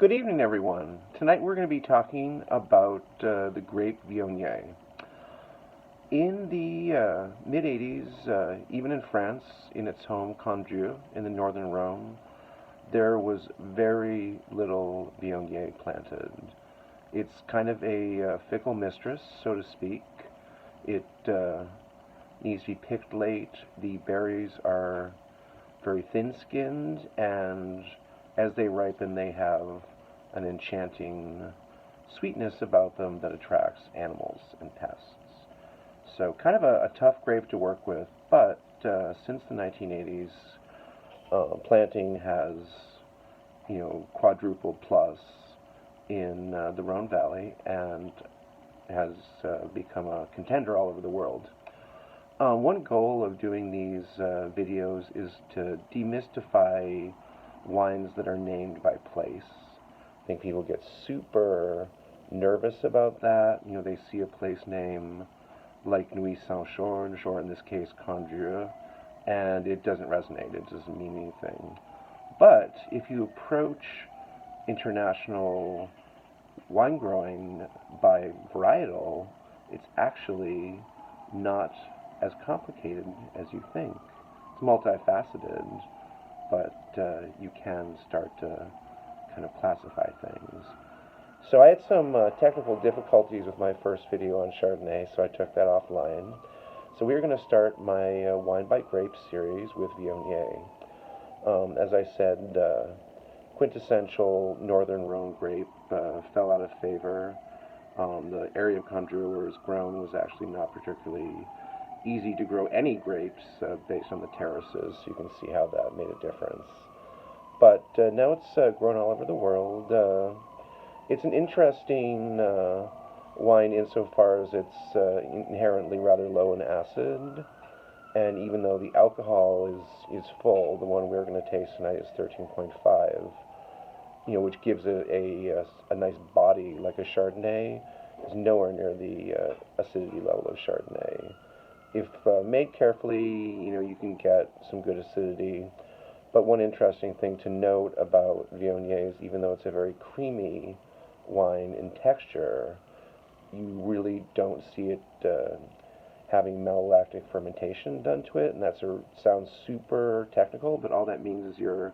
Good evening, everyone. Tonight we're going to be talking about the grape Viognier. In the mid 80s, even in France, in its home Condrieu in the northern Rhone, there was very little Viognier planted. It's kind of a fickle mistress, so to speak. It needs to be picked late. The berries are very thin-skinned, and as they ripen, they have an enchanting sweetness about them that attracts animals and pests. So kind of a tough grape to work with, but since the 1980s, planting has, quadrupled plus in the Rhone Valley and has become a contender all over the world. One goal of doing these videos is to demystify wines that are named by place. I think people get super nervous about that. They see a place name like Nuit Saint-Georges, or in this case, Condrieu, and it doesn't resonate. It doesn't mean anything. But if you approach international wine growing by varietal, it's actually not as complicated as you think. It's multifaceted, but you can start to kind of classify things. So I had some technical difficulties with my first video on Chardonnay, so I took that offline. So we're going to start my Wine by Grape series with Viognier. As I said, quintessential northern Rhone grape fell out of favor. The area of Condrieu where it was grown was actually not particularly easy to grow any grapes based on the terraces. You can see how that made a difference. But now it's grown all over the world. It's an interesting wine insofar as it's inherently rather low in acid. And even though the alcohol is full, the one we're going to taste tonight is 13.5, which gives it a nice body like a Chardonnay. Is nowhere near the acidity level of Chardonnay. If made carefully, you can get some good acidity. But one interesting thing to note about Viognier is even though it's a very creamy wine in texture, you really don't see it having malolactic fermentation done to it. And that sounds super technical, but all that means is you're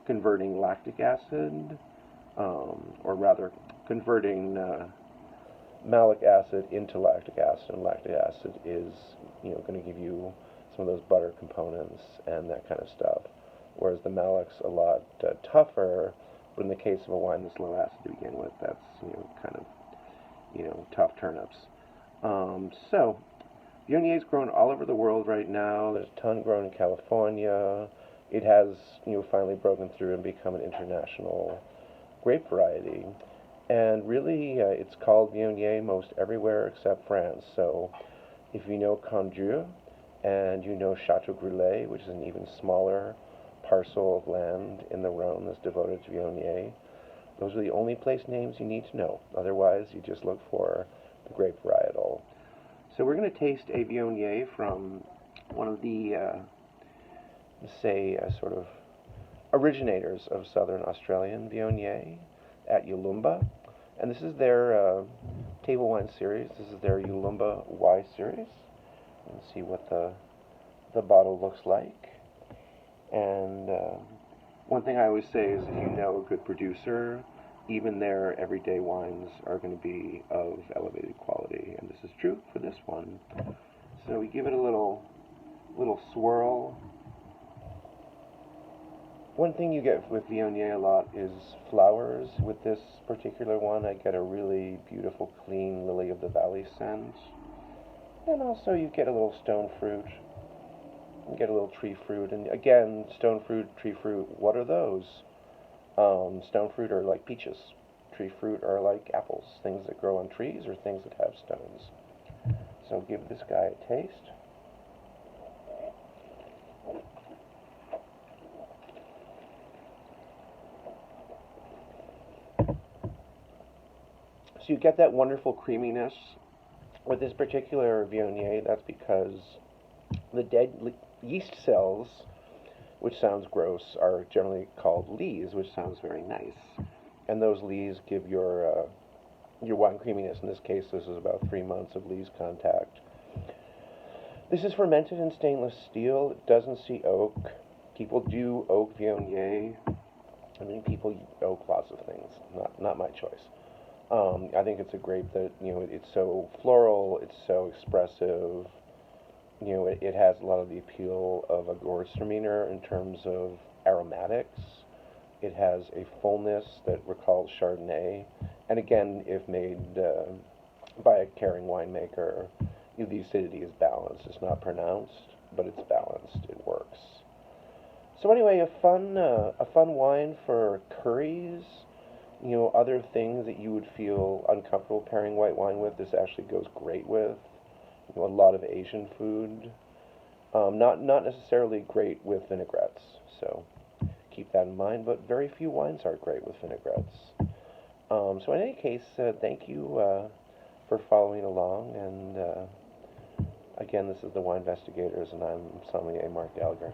converting lactic acid, or rather converting malic acid into lactic acid, and lactic acid is, going to give you some of those butter components and that kind of stuff. Whereas the malic's a lot tougher, but in the case of a wine that's low acid to begin with, that's, kind of, tough turnips. So, Viognier is grown all over the world right now. There's a ton grown in California. It has, finally broken through and become an international grape variety. And really, it's called Viognier most everywhere except France. So if you know Condrieu and you know Chateau Grulé, which is an even smaller parcel of land in the Rhone that's devoted to Viognier, those are the only place names you need to know. Otherwise, you just look for the grape varietal. So we're going to taste a Viognier from one of the, sort of originators of Southern Australian Viognier at Yalumba. And this is their table wine series. This is their Yalumba Y series. Let's see what the bottle looks like. And one thing I always say is if you know a good producer, even their everyday wines are going to be of elevated quality. And this is true for this one. So we give it a little swirl. One thing you get with Viognier a lot is flowers. With this particular one, I get a really beautiful, clean lily of the valley scent. And also you get a little stone fruit. You get a little tree fruit. And again, stone fruit, tree fruit, what are those? Stone fruit are like peaches. Tree fruit are like apples. Things that grow on trees or things that have stones. So give this guy a taste. So you get that wonderful creaminess. With this particular Viognier, that's because the dead yeast cells, which sounds gross, are generally called lees, which sounds very nice. and those lees give your wine creaminess. In this case, this is about 3 months of lees contact. This is fermented in stainless steel. It doesn't see oak. People do oak Viognier. I mean, people oak lots of things. Not my choice. I think it's a grape that, it's so floral, it's so expressive. It has a lot of the appeal of a Gewürztraminer in terms of aromatics. It has a fullness that recalls Chardonnay. And again, if made by a caring winemaker, the acidity is balanced. It's not pronounced, but it's balanced. It works. So anyway, a fun wine for curries. Other things that you would feel uncomfortable pairing white wine with, this actually goes great with. A lot of Asian food. Not necessarily great with vinaigrettes, so keep that in mind, but very few wines are great with vinaigrettes. So in any case, thank you for following along, and again, this is the Wine Investigators, and I'm sommelier Mark Gallagher.